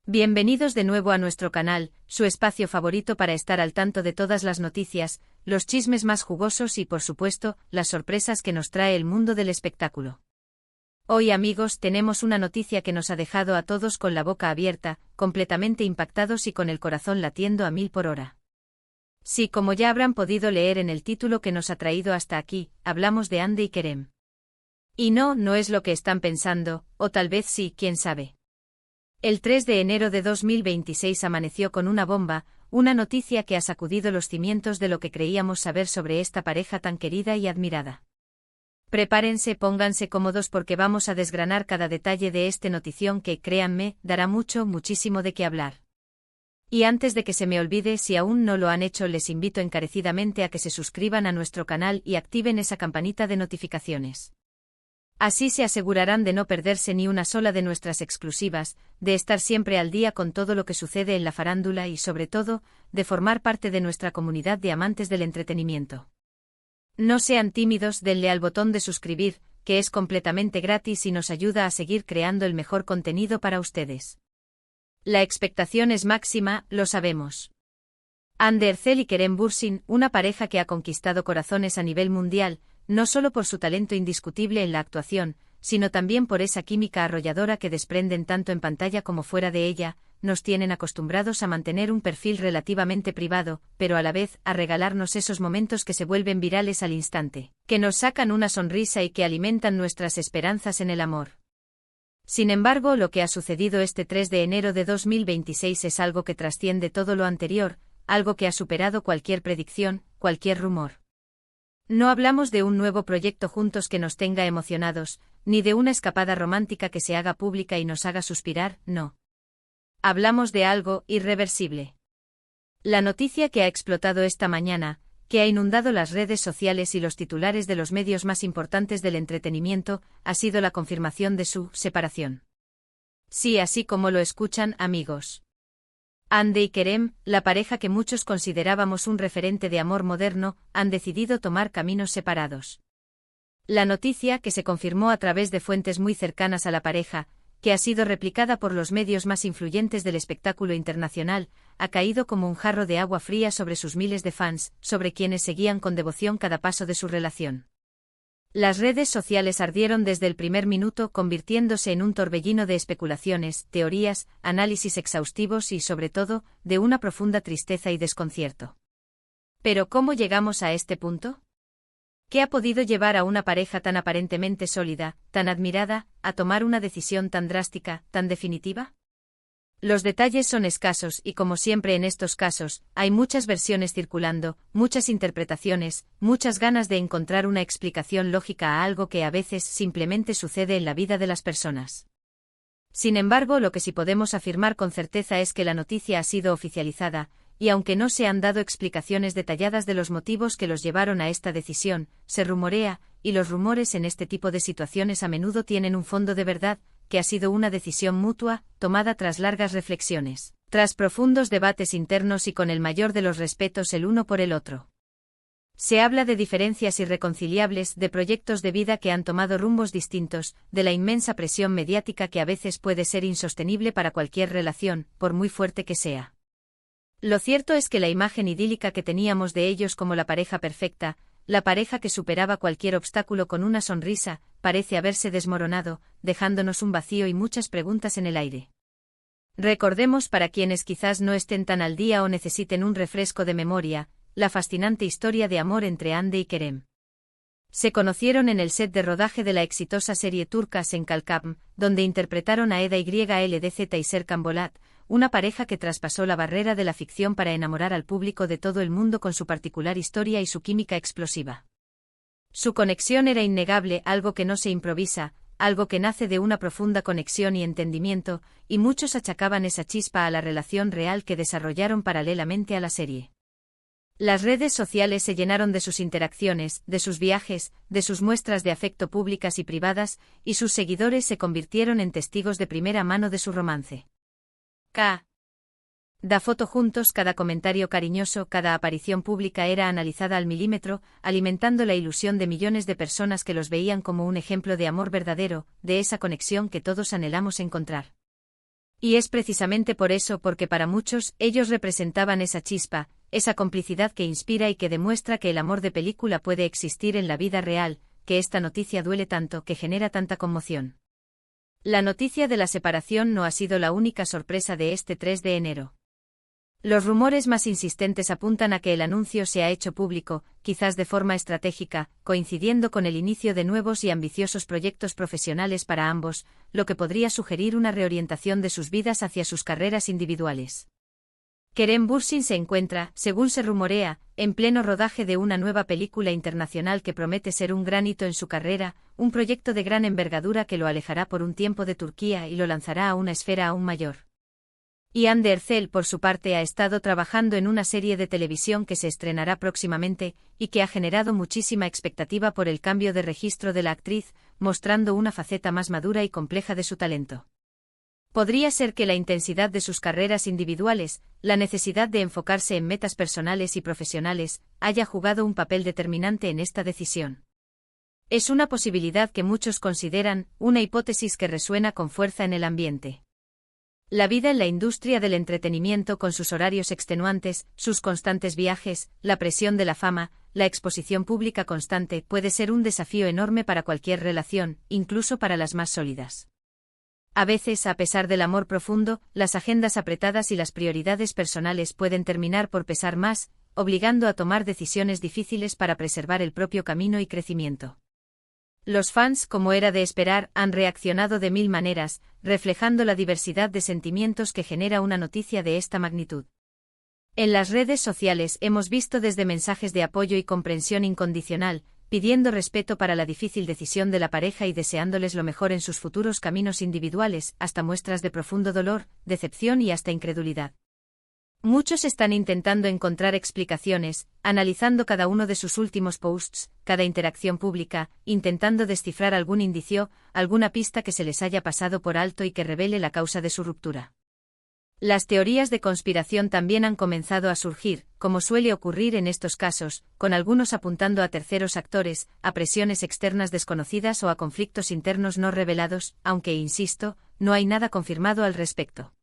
Bienvenidos de nuevo a nuestro canal, su espacio favorito para estar al tanto de todas las noticias, los chismes más jugosos y, por supuesto, las sorpresas que nos trae el mundo del espectáculo. Hoy, amigos, tenemos una noticia que nos ha dejado a todos con la boca abierta, completamente impactados y con el corazón latiendo a 1000 por hora. Sí, como ya habrán podido leer en el título que nos ha traído hasta aquí, hablamos de Hande y Kerem. Y no es lo que están pensando, o tal vez sí, quién sabe. El 3 de enero de 2026 amaneció con una bomba, una noticia que ha sacudido los cimientos de lo que creíamos saber sobre esta pareja tan querida y admirada. Prepárense, pónganse cómodos porque vamos a desgranar cada detalle de este notición que, créanme, dará muchísimo de qué hablar. Y antes de que se me olvide, si aún no lo han hecho, les invito encarecidamente a que se suscriban a nuestro canal y activen esa campanita de notificaciones. Así se asegurarán de no perderse ni una sola de nuestras exclusivas, de estar siempre al día con todo lo que sucede en la farándula y, sobre todo, de formar parte de nuestra comunidad de amantes del entretenimiento. No sean tímidos, denle al botón de suscribir, que es completamente gratis y nos ayuda a seguir creando el mejor contenido para ustedes. La expectación es máxima, lo sabemos. Hande Erçel y Kerem Bürsin, una pareja que ha conquistado corazones a nivel mundial, no solo por su talento indiscutible en la actuación, sino también por esa química arrolladora que desprenden tanto en pantalla como fuera de ella, nos tienen acostumbrados a mantener un perfil relativamente privado, pero a la vez a regalarnos esos momentos que se vuelven virales al instante, que nos sacan una sonrisa y que alimentan nuestras esperanzas en el amor. Sin embargo, lo que ha sucedido este 3 de enero de 2026 es algo que trasciende todo lo anterior, algo que ha superado cualquier predicción, cualquier rumor. No hablamos de un nuevo proyecto juntos que nos tenga emocionados, ni de una escapada romántica que se haga pública y nos haga suspirar, no. Hablamos de algo irreversible. La noticia que ha explotado esta mañana, que ha inundado las redes sociales y los titulares de los medios más importantes del entretenimiento, ha sido la confirmación de su separación. Sí, así como lo escuchan, amigos. Hande y Kerem, la pareja que muchos considerábamos un referente de amor moderno, han decidido tomar caminos separados. La noticia, que se confirmó a través de fuentes muy cercanas a la pareja, que ha sido replicada por los medios más influyentes del espectáculo internacional, ha caído como un jarro de agua fría sobre sus miles de fans, sobre quienes seguían con devoción cada paso de su relación. Las redes sociales ardieron desde el primer minuto, convirtiéndose en un torbellino de especulaciones, teorías, análisis exhaustivos y, sobre todo, de una profunda tristeza y desconcierto. ¿Pero cómo llegamos a este punto? ¿Qué ha podido llevar a una pareja tan aparentemente sólida, tan admirada, a tomar una decisión tan drástica, tan definitiva? Los detalles son escasos y, como siempre en estos casos, hay muchas versiones circulando, muchas interpretaciones, muchas ganas de encontrar una explicación lógica a algo que a veces simplemente sucede en la vida de las personas. Sin embargo, lo que sí podemos afirmar con certeza es que la noticia ha sido oficializada, y aunque no se han dado explicaciones detalladas de los motivos que los llevaron a esta decisión, se rumorea, y los rumores en este tipo de situaciones a menudo tienen un fondo de verdad, que ha sido una decisión mutua, tomada tras largas reflexiones, tras profundos debates internos y con el mayor de los respetos el uno por el otro. Se habla de diferencias irreconciliables, de proyectos de vida que han tomado rumbos distintos, de la inmensa presión mediática que a veces puede ser insostenible para cualquier relación, por muy fuerte que sea. Lo cierto es que la imagen idílica que teníamos de ellos como la pareja perfecta, la pareja que superaba cualquier obstáculo con una sonrisa, parece haberse desmoronado, dejándonos un vacío y muchas preguntas en el aire. Recordemos, para quienes quizás no estén tan al día o necesiten un refresco de memoria, la fascinante historia de amor entre Hande y Kerem. Se conocieron en el set de rodaje de la exitosa serie turca Senkalkam, donde interpretaron a Eda YLDZ y Serkan Bolat, una pareja que traspasó la barrera de la ficción para enamorar al público de todo el mundo con su particular historia y su química explosiva. Su conexión era innegable, algo que no se improvisa, algo que nace de una profunda conexión y entendimiento, y muchos achacaban esa chispa a la relación real que desarrollaron paralelamente a la serie. Las redes sociales se llenaron de sus interacciones, de sus viajes, de sus muestras de afecto públicas y privadas, y sus seguidores se convirtieron en testigos de primera mano de su romance. Da foto juntos, cada comentario cariñoso, cada aparición pública era analizada al milímetro, alimentando la ilusión de millones de personas que los veían como un ejemplo de amor verdadero, de esa conexión que todos anhelamos encontrar. Y es precisamente por eso porque para muchos ellos representaban esa chispa, esa complicidad que inspira y que demuestra que el amor de película puede existir en la vida real, que esta noticia duele tanto, que genera tanta conmoción. La noticia de la separación no ha sido la única sorpresa de este 3 de enero. Los rumores más insistentes apuntan a que el anuncio se ha hecho público, quizás de forma estratégica, coincidiendo con el inicio de nuevos y ambiciosos proyectos profesionales para ambos, lo que podría sugerir una reorientación de sus vidas hacia sus carreras individuales. Kerem Bürsin se encuentra, según se rumorea, en pleno rodaje de una nueva película internacional que promete ser un gran hito en su carrera, un proyecto de gran envergadura que lo alejará por un tiempo de Turquía y lo lanzará a una esfera aún mayor. Hande Erçel, por su parte, ha estado trabajando en una serie de televisión que se estrenará próximamente, y que ha generado muchísima expectativa por el cambio de registro de la actriz, mostrando una faceta más madura y compleja de su talento. Podría ser que la intensidad de sus carreras individuales, la necesidad de enfocarse en metas personales y profesionales, haya jugado un papel determinante en esta decisión. Es una posibilidad que muchos consideran, una hipótesis que resuena con fuerza en el ambiente. La vida en la industria del entretenimiento, con sus horarios extenuantes, sus constantes viajes, la presión de la fama, la exposición pública constante, puede ser un desafío enorme para cualquier relación, incluso para las más sólidas. A veces, a pesar del amor profundo, las agendas apretadas y las prioridades personales pueden terminar por pesar más, obligando a tomar decisiones difíciles para preservar el propio camino y crecimiento. Los fans, como era de esperar, han reaccionado de mil maneras, reflejando la diversidad de sentimientos que genera una noticia de esta magnitud. En las redes sociales hemos visto desde mensajes de apoyo y comprensión incondicional, pidiendo respeto para la difícil decisión de la pareja y deseándoles lo mejor en sus futuros caminos individuales, hasta muestras de profundo dolor, decepción y hasta incredulidad. Muchos están intentando encontrar explicaciones, analizando cada uno de sus últimos posts, cada interacción pública, intentando descifrar algún indicio, alguna pista que se les haya pasado por alto y que revele la causa de su ruptura. Las teorías de conspiración también han comenzado a surgir, como suele ocurrir en estos casos, con algunos apuntando a terceros actores, a presiones externas desconocidas o a conflictos internos no revelados, aunque, insisto, no hay nada confirmado al respecto.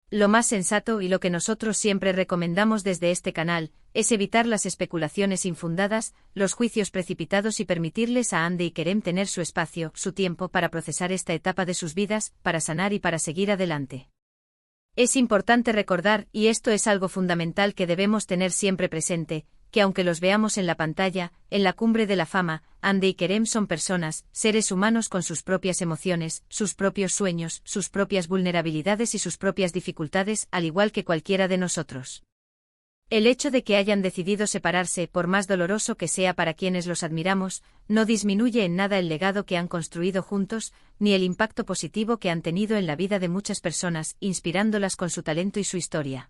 Lo más sensato y lo que nosotros siempre recomendamos desde este canal, es evitar las especulaciones infundadas, los juicios precipitados y permitirles a Hande y Kerem tener su espacio, su tiempo para procesar esta etapa de sus vidas, para sanar y para seguir adelante. Es importante recordar, y esto es algo fundamental que debemos tener siempre presente, que aunque los veamos en la pantalla, en la cumbre de la fama, Hande y Kerem son personas, seres humanos con sus propias emociones, sus propios sueños, sus propias vulnerabilidades y sus propias dificultades, al igual que cualquiera de nosotros. El hecho de que hayan decidido separarse, por más doloroso que sea para quienes los admiramos, no disminuye en nada el legado que han construido juntos, ni el impacto positivo que han tenido en la vida de muchas personas, inspirándolas con su talento y su historia.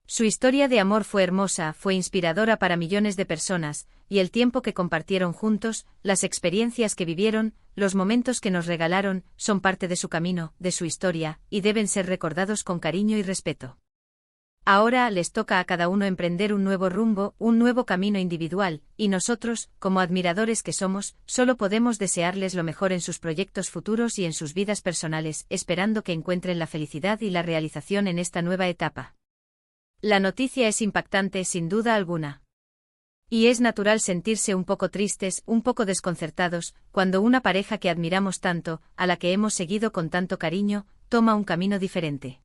Su historia de amor fue hermosa, fue inspiradora para millones de personas, y el tiempo que compartieron juntos, las experiencias que vivieron, los momentos que nos regalaron, son parte de su camino, de su historia, y deben ser recordados con cariño y respeto. Ahora les toca a cada uno emprender un nuevo rumbo, un nuevo camino individual, y nosotros, como admiradores que somos, solo podemos desearles lo mejor en sus proyectos futuros y en sus vidas personales, esperando que encuentren la felicidad y la realización en esta nueva etapa. La noticia es impactante sin duda alguna. Y es natural sentirse un poco tristes, un poco desconcertados, cuando una pareja que admiramos tanto, a la que hemos seguido con tanto cariño, toma un camino diferente.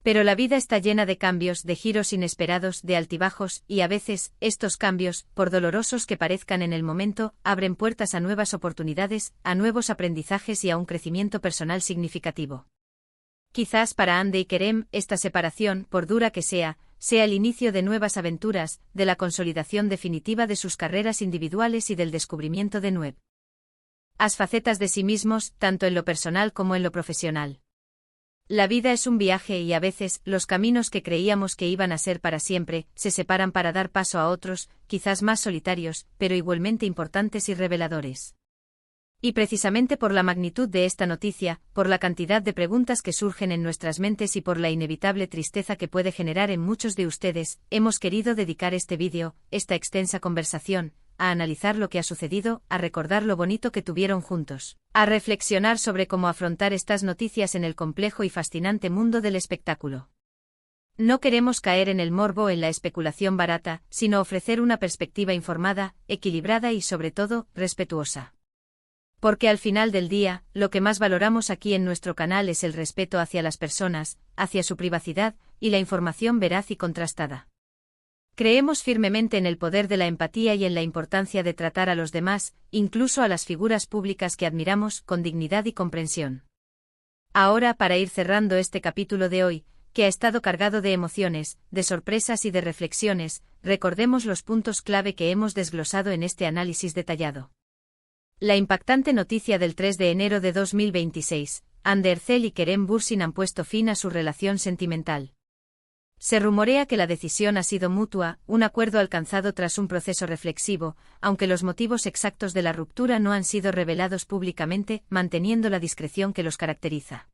Pero la vida está llena de cambios, de giros inesperados, de altibajos, y a veces, estos cambios, por dolorosos que parezcan en el momento, abren puertas a nuevas oportunidades, a nuevos aprendizajes y a un crecimiento personal significativo. Quizás para Hande y Kerem, esta separación, por dura que sea el inicio de nuevas aventuras, de la consolidación definitiva de sus carreras individuales y del descubrimiento de nuevas facetas de sí mismos, tanto en lo personal como en lo profesional. La vida es un viaje y a veces, los caminos que creíamos que iban a ser para siempre, se separan para dar paso a otros, quizás más solitarios, pero igualmente importantes y reveladores. Y precisamente por la magnitud de esta noticia, por la cantidad de preguntas que surgen en nuestras mentes y por la inevitable tristeza que puede generar en muchos de ustedes, hemos querido dedicar este vídeo, esta extensa conversación, a analizar lo que ha sucedido, a recordar lo bonito que tuvieron juntos, a reflexionar sobre cómo afrontar estas noticias en el complejo y fascinante mundo del espectáculo. No queremos caer en el morbo o en la especulación barata, sino ofrecer una perspectiva informada, equilibrada y sobre todo, respetuosa. Porque al final del día, lo que más valoramos aquí en nuestro canal es el respeto hacia las personas, hacia su privacidad, y la información veraz y contrastada. Creemos firmemente en el poder de la empatía y en la importancia de tratar a los demás, incluso a las figuras públicas que admiramos, con dignidad y comprensión. Ahora, para ir cerrando este capítulo de hoy, que ha estado cargado de emociones, de sorpresas y de reflexiones, recordemos los puntos clave que hemos desglosado en este análisis detallado. La impactante noticia del 3 de enero de 2026, Hande Erçel y Kerem Bürsin han puesto fin a su relación sentimental. Se rumorea que la decisión ha sido mutua, un acuerdo alcanzado tras un proceso reflexivo, aunque los motivos exactos de la ruptura no han sido revelados públicamente, manteniendo la discreción que los caracteriza.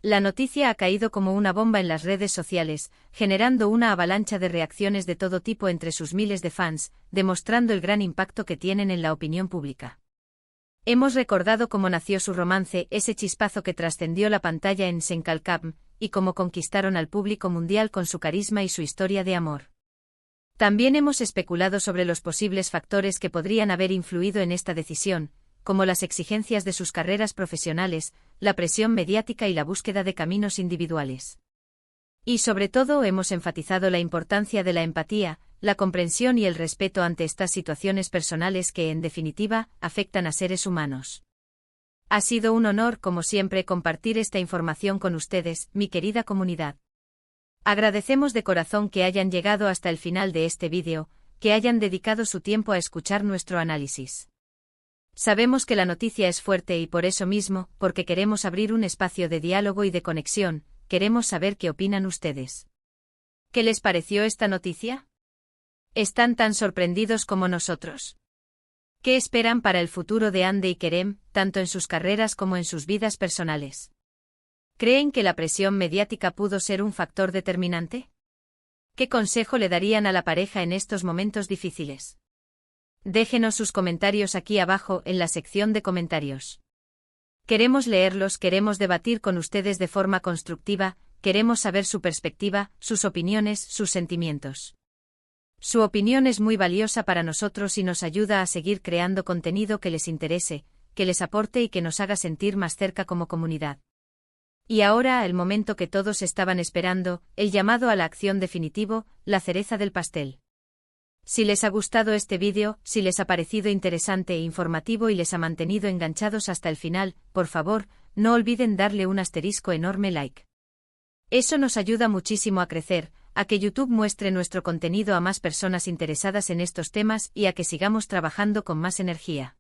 La noticia ha caído como una bomba en las redes sociales, generando una avalancha de reacciones de todo tipo entre sus miles de fans, demostrando el gran impacto que tienen en la opinión pública. Hemos recordado cómo nació su romance, ese chispazo que trascendió la pantalla en Senkalkam, y cómo conquistaron al público mundial con su carisma y su historia de amor. También hemos especulado sobre los posibles factores que podrían haber influido en esta decisión, como las exigencias de sus carreras profesionales, la presión mediática y la búsqueda de caminos individuales. Y sobre todo hemos enfatizado la importancia de la empatía, la comprensión y el respeto ante estas situaciones personales que, en definitiva, afectan a seres humanos. Ha sido un honor, como siempre, compartir esta información con ustedes, mi querida comunidad. Agradecemos de corazón que hayan llegado hasta el final de este vídeo, que hayan dedicado su tiempo a escuchar nuestro análisis. Sabemos que la noticia es fuerte y por eso mismo, porque queremos abrir un espacio de diálogo y de conexión, queremos saber qué opinan ustedes. ¿Qué les pareció esta noticia? ¿Están tan sorprendidos como nosotros? ¿Qué esperan para el futuro de Hande y Kerem, tanto en sus carreras como en sus vidas personales? ¿Creen que la presión mediática pudo ser un factor determinante? ¿Qué consejo le darían a la pareja en estos momentos difíciles? Déjenos sus comentarios aquí abajo en la sección de comentarios. Queremos leerlos, queremos debatir con ustedes de forma constructiva, queremos saber su perspectiva, sus opiniones, sus sentimientos. Su opinión es muy valiosa para nosotros y nos ayuda a seguir creando contenido que les interese, que les aporte y que nos haga sentir más cerca como comunidad. Y ahora, el momento que todos estaban esperando, el llamado a la acción definitivo, la cereza del pastel. Si les ha gustado este vídeo, si les ha parecido interesante e informativo y les ha mantenido enganchados hasta el final, por favor, no olviden darle un asterisco enorme like. Eso nos ayuda muchísimo a crecer, a que YouTube muestre nuestro contenido a más personas interesadas en estos temas y a que sigamos trabajando con más energía.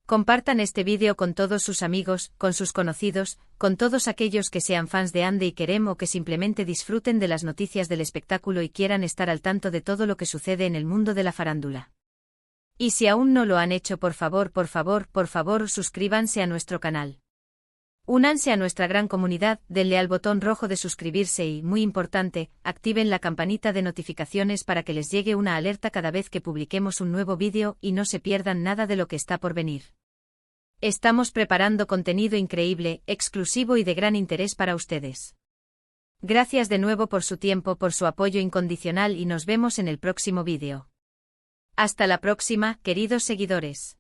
Compartan este vídeo con todos sus amigos, con sus conocidos, con todos aquellos que sean fans de Hande y Kerem o que simplemente disfruten de las noticias del espectáculo y quieran estar al tanto de todo lo que sucede en el mundo de la farándula. Y si aún no lo han hecho, por favor, suscríbanse a nuestro canal. Únanse a nuestra gran comunidad, denle al botón rojo de suscribirse y, muy importante, activen la campanita de notificaciones para que les llegue una alerta cada vez que publiquemos un nuevo vídeo y no se pierdan nada de lo que está por venir. Estamos preparando contenido increíble, exclusivo y de gran interés para ustedes. Gracias de nuevo por su tiempo, por su apoyo incondicional y nos vemos en el próximo vídeo. Hasta la próxima, queridos seguidores.